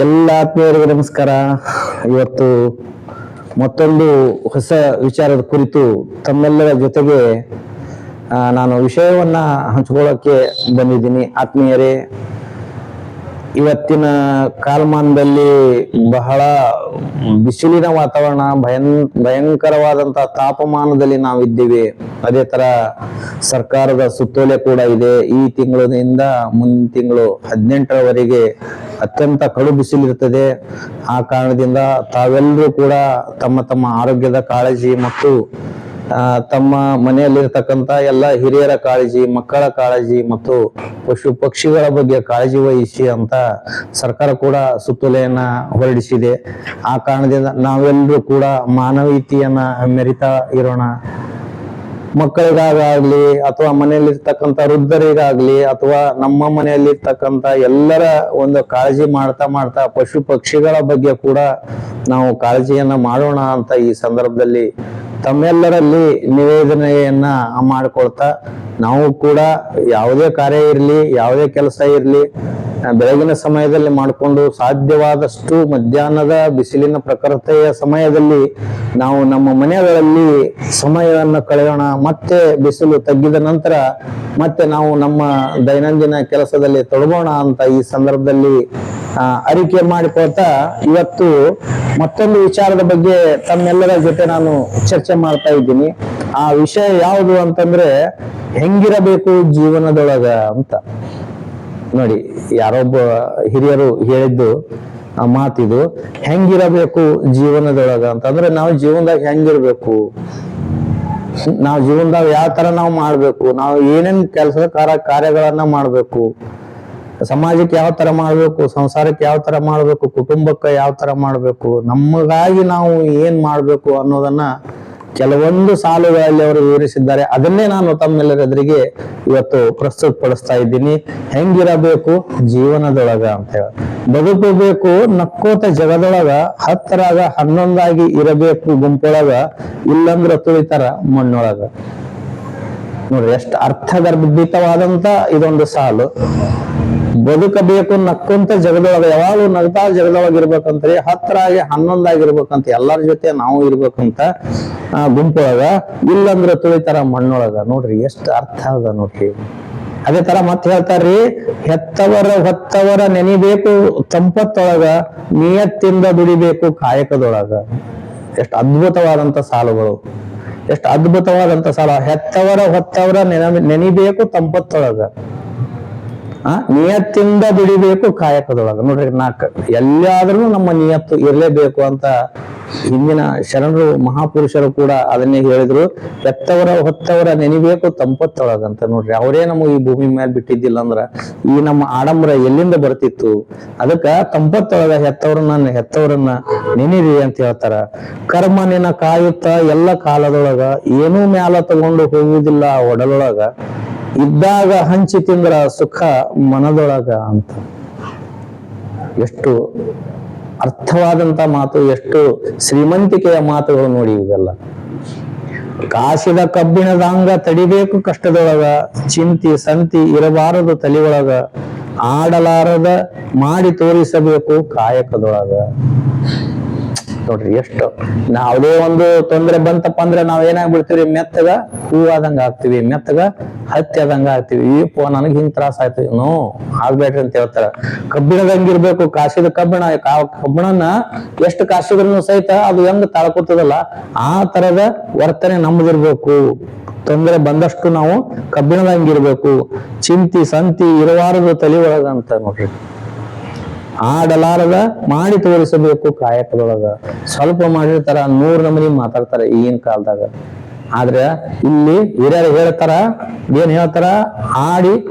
ಎಲ್ಲ ಆತ್ಮೀಯರಿಗೆ ನಮಸ್ಕಾರ. ಇವತ್ತು ಮತ್ತೊಂದು ಹೊಸ ವಿಚಾರದ ಕುರಿತು ತಮ್ಮೆಲ್ಲರ ಜೊತೆಗೆ ನಾನು ವಿಷಯವನ್ನ ಹಂಚಿಕೊಳ್ಳೋಕೆ ಬಂದಿದ್ದೀನಿ. ಆತ್ಮೀಯರೇ, ಇವತ್ತಿನ ಕಾಲಮಾನದಲ್ಲಿ ಬಹಳ ಬಿಸಿಲಿನ ವಾತಾವರಣ, ಭಯಂಕರವಾದಂತಹ ತಾಪಮಾನದಲ್ಲಿ ನಾವಿದ್ದೀವಿ. ಅದೇ ತರ ಸರ್ಕಾರದ ಸುತ್ತೋಲೆ ಕೂಡ ಇದೆ. ಈ ತಿಂಗಳಿನಿಂದ ಮುಂದಿನ ತಿಂಗಳು 18ರವರೆಗೆ ಅತ್ಯಂತ ಕಡು ಬಿಸಿಲಿರುತ್ತದೆ. ಆ ಕಾರಣದಿಂದ ತಾವೆಲ್ಲರೂ ಕೂಡ ತಮ್ಮ ತಮ್ಮ ಆರೋಗ್ಯದ ಕಾಳಜಿ ಮತ್ತು ತಮ್ಮ ಮನೆಯಲ್ಲಿರ್ತಕ್ಕಂಥ ಎಲ್ಲ ಹಿರಿಯರ ಕಾಳಜಿ, ಮಕ್ಕಳ ಕಾಳಜಿ ಮತ್ತು ಪಶು ಪಕ್ಷಿಗಳ ಬಗ್ಗೆ ಕಾಳಜಿ ವಹಿಸಿ ಅಂತ ಸರ್ಕಾರ ಕೂಡ ಸುತ್ತೋಲೆಯನ್ನ ಹೊರಡಿಸಿದೆ. ಆ ಕಾರಣದಿಂದ ನಾವೆಲ್ಲರೂ ಕೂಡ ಮಾನವೀಯತೆಯನ್ನ ಮೆರಿತಾ ಇರೋಣ. ಮಕ್ಕಳಿಗಾಗಲಿ ಅಥವಾ ಮನೆಯಲ್ಲಿರ್ತಕ್ಕಂಥ ವೃದ್ಧರಿಗಾಗ್ಲಿ ಅಥವಾ ನಮ್ಮ ಮನೆಯಲ್ಲಿರ್ತಕ್ಕಂಥ ಎಲ್ಲರ ಒಂದು ಕಾಳಜಿ ಮಾಡ್ತಾ ಪಶು ಪಕ್ಷಿಗಳ ಬಗ್ಗೆ ಕೂಡ ನಾವು ಕಾಳಜಿಯನ್ನ ಮಾಡೋಣ ಅಂತ ಈ ಸಂದರ್ಭದಲ್ಲಿ ತಮ್ಮೆಲ್ಲರಲ್ಲಿ ನಿವೇದನೆಯನ್ನ ಮಾಡಿಕೊಳ್ತಾ, ನಾವು ಕೂಡ ಯಾವುದೇ ಕಾರ್ಯ ಇರಲಿ, ಯಾವುದೇ ಕೆಲಸ ಇರಲಿ, ಬೆಳಗಿನ ಸಮಯದಲ್ಲಿ ಮಾಡಿಕೊಂಡು ಸಾಧ್ಯವಾದಷ್ಟು ಮಧ್ಯಾಹ್ನದ ಬಿಸಿಲಿನ ಪ್ರಖರತೆಯ ಸಮಯದಲ್ಲಿ ನಾವು ನಮ್ಮ ಮನೆಗಳಲ್ಲಿ ಸಮಯವನ್ನು ಕಳೆಯೋಣ. ಮತ್ತೆ ಬಿಸಿಲು ತಗ್ಗಿದ ನಂತರ ಮತ್ತೆ ನಾವು ನಮ್ಮ ದೈನಂದಿನ ಕೆಲಸದಲ್ಲಿ ತೊಡಗೋಣ ಅಂತ ಈ ಸಂದರ್ಭದಲ್ಲಿ ಅರಿಕೆ ಮಾಡಿಕೊಳ್ತಾ, ಇವತ್ತು ಮತ್ತೊಂದು ವಿಚಾರದ ಬಗ್ಗೆ ತಮ್ಮೆಲ್ಲರ ಜೊತೆ ನಾನು ಚರ್ಚೆ ಮಾಡ್ತಾ ಇದ್ದೀನಿ. ಆ ವಿಷಯ ಯಾವುದು ಅಂತಂದ್ರೆ, ಹೆಂಗಿರಬೇಕು ಜೀವನದೊಳಗ ಅಂತ. ನೋಡಿ, ಯಾರೊಬ್ಬ ಹಿರಿಯರು ಹೇಳಿದ್ದು ಮಾತಿದು, ಹೆಂಗಿರಬೇಕು ಜೀವನದೊಳಗ ಅಂತಂದ್ರೆ ನಾವು ಜೀವನದಾಗ ಹೆಂಗಿರ್ಬೇಕು, ನಾವು ಜೀವನದಾಗ ಯಾವ ತರ ನಾವು ಮಾಡ್ಬೇಕು, ನಾವು ಏನೇನ್ ಕಾರ್ಯಗಳನ್ನ ಮಾಡ್ಬೇಕು, ಸಮಾಜಕ್ಕೆ ಯಾವ ತರ ಮಾಡ್ಬೇಕು, ಸಂಸಾರಕ್ಕೆ ಯಾವ ತರ ಮಾಡ್ಬೇಕು, ಕುಟುಂಬಕ್ಕೆ ಯಾವ ತರ ಮಾಡ್ಬೇಕು, ನಮಗಾಗಿ ನಾವು ಏನ್ ಮಾಡ್ಬೇಕು ಅನ್ನೋದನ್ನ ಕೆಲವೊಂದು ಸಾಲುಗಳಲ್ಲಿ ಅವರು ವಿವರಿಸಿದ್ದಾರೆ. ಅದನ್ನೇ ನಾನು ತಮ್ಮೆಲ್ಲರ ಎದುರಿಗೆ ಇವತ್ತು ಪ್ರಸ್ತುತಪಡಿಸ್ತಾ ಇದ್ದೀನಿ. ಹೆಂಗಿರಬೇಕು ಜೀವನದೊಳಗ ಅಂತ ಹೇಳಿ. ಬದುಕಬೇಕು ನಕ್ಕೋತ ಜಗದೊಳಗ, 10ರಾಗ 11 ಇರಬೇಕು ಗುಂಪೊಳಗ, ಇಲ್ಲಂದ್ರ ತುಳಿತಾರ ಮಣ್ಣೊಳಗ. ನೋಡ್ರಿ, ಎಷ್ಟು ಅರ್ಥಗರ್ಭಿತವಾದಂತ ಇದೊಂದು ಸಾಲು. ಬದುಕಬೇಕು ನಕ್ಕೊಂತ ಜಗದೊಳಗ, ಯಾವಾಗಲೂ ನಗ್ತಾ ಜಗದೊಳಗ ಇರ್ಬೇಕಂತ್ರಿ, 10ರಾಗ 11 ಇರ್ಬೇಕಂತ, ಎಲ್ಲರ ಜೊತೆ ನಾವು ಇರ್ಬೇಕಂತ ಗುಂಪೊಳಗ, ಇಲ್ಲಂದ್ರ ತುಳಿತಾರ ಮಣ್ಣೊಳಗ. ನೋಡ್ರಿ ಎಷ್ಟು ಅರ್ಥ ಅದ ನೋಡ್ರಿ. ಅದೇ ತರ ಮತ್ತೆ ಹೇಳ್ತಾರ್ರಿ, ಹೆತ್ತವರ ಹೊತ್ತವರ ನೆನಿಬೇಕು ತಂಪತ್ತೊಳಗ, ನಿಯತ್ತಿಂದ ದುಡಿಬೇಕು ಕಾಯಕದೊಳಗ. ಎಷ್ಟು ಅದ್ಭುತವಾದಂತ ಸಾಲುಗಳು, ಎಷ್ಟು ಅದ್ಭುತವಾದಂತ ಸಾಲ. ಹೆತ್ತವರ ಹೊತ್ತವರ ನೆನಿಬೇಕು ತಂಪತ್ತೊಳಗ, ನಿಯತ್ತಿಂದ ದುಡಿಬೇಕು ಕಾಯಕದೊಳಗ. ನೋಡ್ರಿ, ಎಲ್ಲಾದ್ರೂ ನಮ್ಮ ನಿಯತ್ತು ಇರಲೇಬೇಕು ಅಂತ ಹಿಂದಿನ ಶರಣರು ಮಹಾಪುರುಷರು ಕೂಡ ಅದನ್ನೇ ಹೇಳಿದ್ರು. ಹೆತ್ತವರ ಹೊತ್ತವರ ನೆನಿಬೇಕು ತಂಪತ್ತೊಳಗಂತ. ನೋಡ್ರಿ, ಅವರೇ ನಮಗೆ ಈ ಭೂಮಿ ಮೇಲೆ ಬಿಟ್ಟಿದ್ದಿಲ್ಲ ಅಂದ್ರ ಈ ನಮ್ಮ ಆಡಂಬರ ಎಲ್ಲಿಂದ ಬರ್ತಿತ್ತು. ಅದಕ್ಕ ತಂಪತ್ತೊಳಗ ಹೆತ್ತವರನ್ನ ನೆನಿರಿ ಅಂತ ಹೇಳ್ತಾರ. ಕರ್ಮ ನಿನ್ನ ಕಾಯುತ್ತ ಎಲ್ಲ ಕಾಲದೊಳಗ, ಏನೂ ಮ್ಯಾಲ ತಗೊಂಡು ಹೋಗುವುದಿಲ್ಲ ಒಡಲೊಳಗ, ಇದ್ದಾಗ ಹಂಚಿ ತಿಂದ್ರ ಸುಖ ಮನದೊಳಗ ಅಂತ. ಎಷ್ಟು ಅರ್ಥವಾದಂತ ಮಾತು, ಎಷ್ಟು ಶ್ರೀಮಂತಿಕೆಯ ಮಾತುಗಳು ನೋಡಿ ಇವೆಲ್ಲ. ಕಾಸಿದ ಕಬ್ಬಿಣದಾಂಗ ತಡಿಬೇಕು ಕಷ್ಟದೊಳಗ, ಚಿಂತಿ ಸಂತಿ ಇರಬಾರದು ತಲೆಯೊಳಗ, ಆಡಲಾರದ ಮಾಡಿ ತೋರಿಸಬೇಕು ಕಾಯಕದೊಳಗ. ನೋಡ್ರಿ, ಎಷ್ಟು ಯಾವುದೇ ಒಂದು ತೊಂದರೆ ಬಂತಪ್ಪ ಅಂದ್ರೆ ನಾವ್ ಏನಾಗ್ಬಿಡ್ತೀವಿ, ಮೆತ್ತಗ ಹೂವಾದಂಗ ಆಗ್ತೀವಿ, ಮೆತ್ತಗ ಹತ್ತಿ ಆದಂಗ ಆಗ್ತೀವಿ. ನನಗ್ ಹಿಂಗ್ ತ್ರಾಸ ಆಯ್ತು, ನೋ ಆಗ್ಬೇಡ್ರಿ ಅಂತ ಹೇಳ್ತಾರ. ಕಬ್ಬಿಣದಂಗಿರ್ಬೇಕು, ಕಾಸಿದ ಕಬ್ಬಿಣನ ಎಷ್ಟು ಕಾಸಿದ್ರು ಸಹಿತ ಅದು ಹೆಂಗ್ ತಾಳ್ಕೊತದಲ್ಲ, ಆ ತರದ ವರ್ತನೆ ನಮ್ದಿರ್ಬೇಕು. ತೊಂದರೆ ಬಂದಷ್ಟು ನಾವು ಕಬ್ಬಿಣದಂಗಿರ್ಬೇಕು, ಚಿಂತಿ ಸಂತಿ ಇರಬಾರದು ತಲೆ ಒಳಗ ಅಂತ. ನೋಡ್ರಿ, ಆಡಲಾರದ ಮಾಡಿ ತೋರಿಸಬೇಕು ಕಾಯಕದೊಳಗ. ಸ್ವಲ್ಪ ಮಾಡಿರ್ತಾರ, 100 ನಮೂನಿ ಮಾತಾಡ್ತಾರೆ ಈಗಿನ ಕಾಲದಾಗ. ಆದ್ರೆ ಇಲ್ಲಿ ಹಿರಿಯರು ಹೇಳ್ತಾರ, ಏನ್ ಹೇಳ್ತಾರ,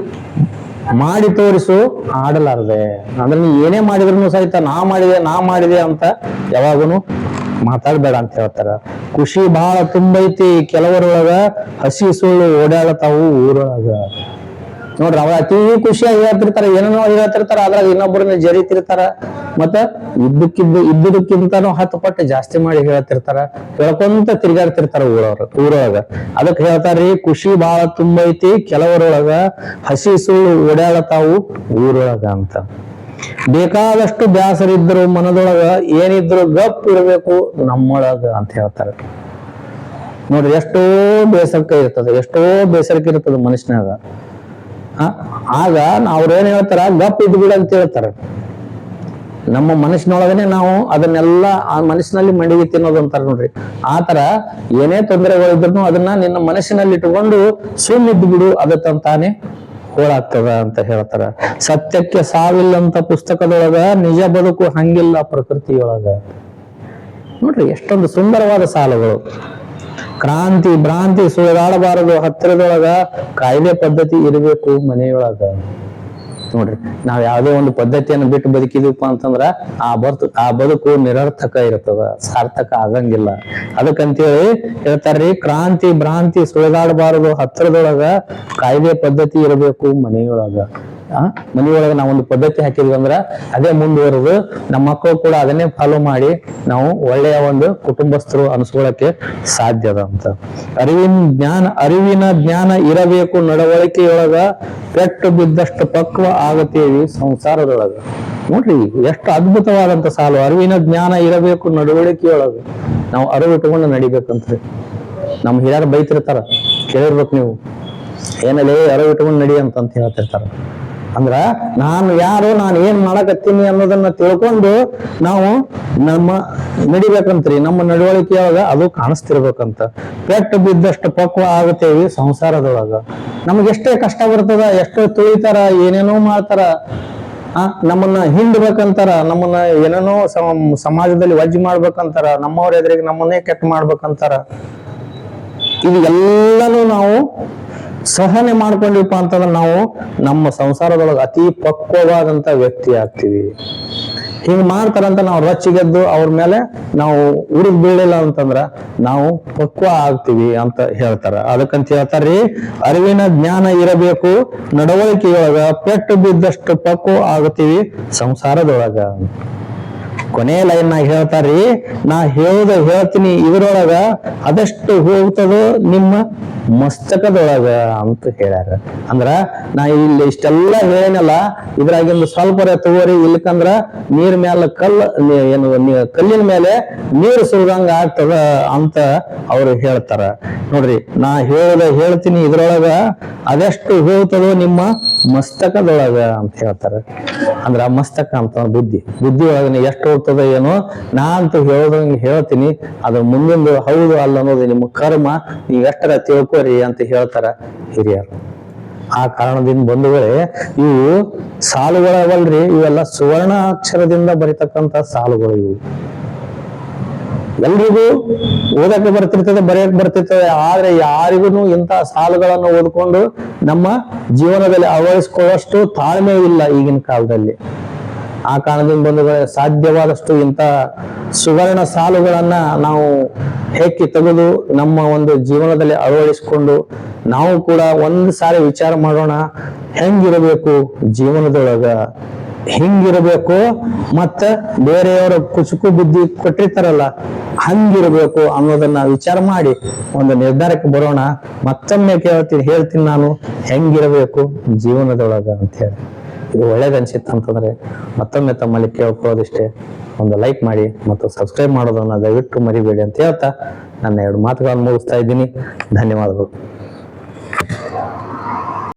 ಮಾಡಿ ತೋರಿಸು ಆಡಲಾರದೆ. ಅಂದ್ರೆ ನೀ ಏನೇ ಮಾಡಿದ್ರು ಸಹಿತ ನಾ ಮಾಡಿದೆ ಅಂತ ಯಾವಾಗನು ಮಾತಾಡ್ಬೇಡ ಅಂತ ಹೇಳ್ತಾರ. ಖುಷಿ ಬಹಳ ತುಂಬೈತಿ ಕೆಲವರೊಳಗ, ಹಸಿ ಸುಳ್ಳು ಓಡಾಡತಾವು ಊರೊಳಗ. ನೋಡ್ರಿ, ಅವ್ರ ಅತಿ ಖುಷಿಯಾಗಿ ಹೇಳ್ತಿರ್ತಾರ, ಏನೇನೋ ಹೇಳ್ತಿರ್ತಾರ, ಅದ್ರಾಗ ಇನ್ನೊಬ್ಬರನ್ನ ಜರಿತಿರ್ತಾರ. ಮತ್ತ ಇದ್ದುದಕ್ಕಿಂತನೂ 10 ಪಟ್ಟು ಜಾಸ್ತಿ ಮಾಡಿ ಹೇಳ್ತಿರ್ತಾರ, ಹೇಳ್ಕೊಂತ ತಿರ್ಗಾಡ್ತಿರ್ತಾರ ಊರೊಳಗ. ಅದಕ್ಕೆ ಹೇಳ್ತಾರ್ರಿ, ಖುಷಿ ಬಹಳ ತುಂಬೈತಿ ಕೆಲವರೊಳಗ, ಹಸಿ ಸುಳ್ಳು ಓಡಾಡತಾವು ಊರೊಳಗ ಅಂತ. ಬೇಕಾದಷ್ಟು ಬ್ಯಾಸರಿದ್ರು ಮನದೊಳಗ ಏನಿದ್ರು ಗಪ್ ಇರಬೇಕು ನಮ್ಮೊಳಗ ಅಂತ ಹೇಳ್ತಾರೆ. ನೋಡ್ರಿ, ಎಷ್ಟೋ ಬೇಸರಕ್ಕೆ ಇರ್ತದೆ, ಎಷ್ಟೋ ಬೇಸರಕ್ಕೆ ಇರ್ತದೆ ಮನುಷ್ಯನಾಗ. ಆಗ ಅವ್ರೇನ್ ಹೇಳ್ತಾರ, ಗಪ್ ಇದ್ಬಿಡ ಅಂತ ಹೇಳ್ತಾರೆ. ನಮ್ಮ ಮನಸ್ಸಿನೊಳಗನೆ ನಾವು ಅದನ್ನೆಲ್ಲ ಆ ಮನಸ್ಸಿನಲ್ಲಿ ಮಡಿಗೆ ತಿನ್ನೋದು ಅಂತಾರ ನೋಡ್ರಿ. ಆತರ ಏನೇ ತೊಂದರೆಗಳಿದ್ರು ಅದನ್ನ ನಿನ್ನ ಮನಸ್ಸಿನಲ್ಲಿ ಇಟ್ಟುಕೊಂಡು ಸುಮ್ಮಿದ್ದು ಬಿಡು, ಅದು ತಾನೇ ಹೋಳಾಗ್ತದ ಅಂತ ಹೇಳ್ತಾರ. ಸತ್ಯಕ್ಕೆ ಸಾವಿಲ್ಲಂತ ಪುಸ್ತಕದೊಳಗ ನಿಜ ಬದುಕು ಹಂಗಿಲ್ಲ ಪ್ರಕೃತಿಯೊಳಗ. ನೋಡ್ರಿ ಎಷ್ಟೊಂದು ಸುಂದರವಾದ ಸಾಲುಗಳು. ಕ್ರಾಂತಿ ಭ್ರಾಂತಿ ಸುಳಿದಾಡಬಾರದು ಹತ್ತಿರದೊಳಗ, ಕಾಯ್ದೆ ಪದ್ಧತಿ ಇರಬೇಕು ಮನೆಯೊಳಗ. ನೋಡ್ರಿ, ನಾವ್ ಯಾವ್ದೇ ಒಂದು ಪದ್ಧತಿಯನ್ನು ಬಿಟ್ಟು ಬದುಕಿದೀವಪ್ಪ ಅಂತಂದ್ರ ಆ ಬದುಕು ನಿರರ್ಥಕ ಇರ್ತದ, ಸಾರ್ಥಕ ಆಗಂಗಿಲ್ಲ. ಅದಕ್ಕಂತೇಳಿ ಹೇಳ್ತಾರ್ರಿ, ಕ್ರಾಂತಿ ಭ್ರಾಂತಿ ಸುಳಿದಾಡಬಾರದು ಹತ್ತಿರದೊಳಗ, ಕಾಯ್ದೆ ಪದ್ಧತಿ ಇರಬೇಕು ಮನೆಯೊಳಗ. ಮನೆಯೊಳಗ ನಾವೊಂದು ಪದ್ಧತಿ ಹಾಕಿದ್ವಿ ಅಂದ್ರ ಅದೇ ಮುಂದುವರೆದು ನಮ್ಮ ಮಕ್ಕಳು ಕೂಡ ಅದನ್ನೇ ಫಾಲೋ ಮಾಡಿ ನಾವು ಒಳ್ಳೆಯ ಒಂದು ಕುಟುಂಬಸ್ಥರು ಅನಿಸ್ಕೊಳ್ಳಕ್ಕೆ ಸಾಧ್ಯದ ಅಂತ. ಅರಿವಿನ ಜ್ಞಾನ ಇರಬೇಕು ನಡವಳಿಕೆಯೊಳಗ, ಪೆಟ್ಟು ಬಿದ್ದಷ್ಟು ಪಕ್ವ ಆಗತೇವಿ ಸಂಸಾರದೊಳಗ. ನೋಡ್ರಿ ಎಷ್ಟು ಅದ್ಭುತವಾದಂತ ಸಾಲು. ಅರಿವಿನ ಜ್ಞಾನ ಇರಬೇಕು ನಡವಳಿಕೆಯೊಳಗ, ನಾವು ಅರಿವು ಇಟ್ಕೊಂಡು ನಡಿಬೇಕಂತ್ರಿ. ನಮ್ ಹಿರಿಯರು ಬೈತಿರ್ತಾರ, ಕೇಳಿರ್ಬೇಕು ನೀವು, ಏನಲ್ಲಿ ಅರಿವು ಇಟ್ಕೊಂಡು ನಡಿ ಅಂತ ಹೇಳ್ತಿರ್ತಾರ. ಅಂದ್ರ ನಾನು ಯಾರು, ನಾನು ಏನ್ ಮಾಡಕತ್ತೀನಿ ಅನ್ನೋದನ್ನ ತಿಳ್ಕೊಂಡು ನಾವು ನಮ್ಮ ನಡಿಬೇಕಂತ್ರಿ. ನಮ್ಮ ನಡವಳಿಕೆಯೊಳಗ ಅದು ಕಾಣಿಸ್ತಿರ್ಬೇಕಂತ. ಪೆಟ್ಟು ಬಿದ್ದಷ್ಟು ಪಕ್ವ ಆಗತೇವಿ ಸಂಸಾರದೊಳಗ. ನಮ್ಗೆ ಎಷ್ಟೇ ಕಷ್ಟ ಬರ್ತದ, ಎಷ್ಟೋ ತುಳಿತಾರ, ಏನೇನೋ ಮಾಡ್ತಾರ, ನಮ್ಮನ್ನ ಹಿಂಡ್ಬೇಕಂತಾರ, ನಮ್ಮನ್ನ ಏನೇನೋ ಸಮಾಜದಲ್ಲಿ ವಜ್ಜೆ ಮಾಡ್ಬೇಕಂತಾರ, ನಮ್ಮವ್ರ ಎದುರಿಗೆ ನಮ್ಮನ್ನೇ ಕೆಟ್ಟ ಮಾಡ್ಬೇಕಂತಾರ. ಇದು ಎಲ್ಲನೂ ನಾವು ಸಹನೆ ಮಾಡ್ಕೊಂಡಿವಪ್ಪ ಅಂತಂದ್ರೆ ನಾವು ನಮ್ಮ ಸಂಸಾರದೊಳಗೆ ಅತಿ ಪಕ್ವವಾದಂತ ವ್ಯಕ್ತಿ ಆಗ್ತೀವಿ. ಹಿಂಗ್ ಮಾಡ್ತಾರಂತ ನಾವು ರೊಚ್ಚಿಗೆದ್ದು ಅವ್ರ ಮೇಲೆ ನಾವು ಉರಿದ್ ಬೀಳಿಲ್ಲ ಅಂತಂದ್ರ ನಾವು ಪಕ್ವ ಆಗ್ತೀವಿ ಅಂತ ಹೇಳ್ತಾರ. ಅದಕ್ಕಂತ ಹೇಳ್ತಾರ್ರಿ, ಅರಿವಿನ ಜ್ಞಾನ ಇರಬೇಕು ನಡವಳಿಕೆಯೊಳಗ, ಪೆಟ್ಟು ಬಿದ್ದಷ್ಟು ಪಕ್ವ ಆಗ್ತೀವಿ ಸಂಸಾರದೊಳಗ. ಕೊನೆ ಲೈನ್ ನಾಗ ಹೇಳ್ತಾರ್ರಿ, ನಾ ಹೇಳ್ತೀನಿ ಇದ್ರೊಳಗ ಅದೆಷ್ಟು ಹೋಗ್ತದೋ ನಿಮ್ಮ ಮಸ್ತಕದೊಳಗ ಅಂತ ಹೇಳ್ಯಾರ. ಅಂದ್ರ ನಾ ಇಲ್ಲಿ ಇಷ್ಟೆಲ್ಲ ಹೇಳೇನಲ್ಲ, ಇದ್ರಾಗಿಂದು ಸ್ವಲ್ಪ ತಗೋರಿ, ಇಲ್ಕಂದ್ರ ನೀರ್ ಮ್ಯಾಲ ಕಲ್ಲಿನ ಮೇಲೆ ನೀರು ಸುರಿದಂಗ ಆಗ್ತದ ಅಂತ ಅವ್ರು ಹೇಳ್ತಾರ. ನೋಡ್ರಿ, ನಾ ಹೇಳ್ತೀನಿ ಇದ್ರೊಳಗ ಅದೆಷ್ಟು ಹೋಗ್ತದೋ ನಿಮ್ಮ ಮಸ್ತಕದೊಳಗ ಅಂತ ಹೇಳ್ತಾರ. ಅಂದ್ರ ಮಸ್ತಕ ಅಂತ ಬುದ್ಧಿ ಒಳಗ ಎಷ್ಟು ಹೋಗ್ತದ ಏನೋ, ನಾ ಅಂತೂ ಹೇಳೋದಂಗೆ ಹೇಳ್ತೀನಿ, ಅದ್ರ ಮುಂದೊಂದು ಹೌದು ಅಲ್ಲ ಅನ್ನೋದು ನಿಮ್ಮ ಕರ್ಮ, ನೀವ್ ಎಷ್ಟರ ತಿಳ್ಕೊರಿ ಅಂತ ಹೇಳ್ತಾರ ಹಿರಿಯರು. ಆ ಕಾರಣದಿಂದ ಬಂಧುಗಳೇ, ಇವು ಸಾಲುಗಳವಲ್ರಿ, ಇವೆಲ್ಲ ಸುವರ್ಣ ಅಕ್ಷರದಿಂದ ಬರಿತಕ್ಕಂತ ಸಾಲುಗಳು. ಇವು ಎಲ್ರಿಗೂ ಓದಕ್ಕೆ ಬರ್ತಿರ್ತದೆ, ಬರೆಯಕ್ಕೆ ಬರ್ತಿರ್ತದೆ. ಆದ್ರೆ ಯಾರಿಗೂ ಇಂಥ ಸಾಲುಗಳನ್ನು ಓದ್ಕೊಂಡು ನಮ್ಮ ಜೀವನದಲ್ಲಿ ಅಳವಡಿಸ್ಕೊಳ್ಳುವಷ್ಟು ತಾಳ್ಮೆ ಇಲ್ಲ ಈಗಿನ ಕಾಲದಲ್ಲಿ. ಆ ಕಾರಣದಿಂದ ಬಂಧುಗಳೇ, ಸಾಧ್ಯವಾದಷ್ಟು ಇಂಥ ಸುವರ್ಣ ಸಾಲುಗಳನ್ನ ನಾವು ಹೆಕ್ಕಿ ತೆಗೆದು ನಮ್ಮ ಒಂದು ಜೀವನದಲ್ಲಿ ಅಳವಡಿಸಿಕೊಂಡು ನಾವು ಕೂಡ ಒಂದು ಸಾರಿ ವಿಚಾರ ಮಾಡೋಣ, ಹೆಂಗಿರಬೇಕು ಜೀವನದೊಳಗ, ಹಿಂಗಿರಬೇಕು, ಮತ್ತ ಬೇರೆಯವರ ಕುಚುಕು ಬುದ್ಧಿ ಕೊಟ್ಟಿರ್ತಾರಲ್ಲ ಹಂಗಿರ್ಬೇಕು ಅನ್ನೋದನ್ನ ವಿಚಾರ ಮಾಡಿ ಒಂದು ನಿರ್ಧಾರಕ್ಕೆ ಬರೋಣ. ಮತ್ತೊಮ್ಮೆ ಹೇಳ್ತೀನಿ ನಾನು, ಹೆಂಗಿರಬೇಕು ಜೀವನದೊಳಗ ಅಂತ ಹೇಳಿ. ಇದು ಒಳ್ಳೇದನ್ಸಿತ್ತು ಅಂತಂದ್ರೆ ಮತ್ತೊಮ್ಮೆ ತಮ್ಮಲ್ಲಿ ಕೇಳ್ಕೊಳ್ಳೋದಿಷ್ಟೇ, ಒಂದು ಲೈಕ್ ಮಾಡಿ ಮತ್ತು ಸಬ್ಸ್ಕ್ರೈಬ್ ಮಾಡೋದನ್ನ ದಯವಿಟ್ಟು ಮರಿಬೇಡಿ ಅಂತ ಹೇಳ್ತಾ ನನ್ನ 2 ಮಾತುಗಳನ್ನು ಮುಗಿಸ್ತಾ ಇದ್ದೀನಿ. ಧನ್ಯವಾದಗಳು.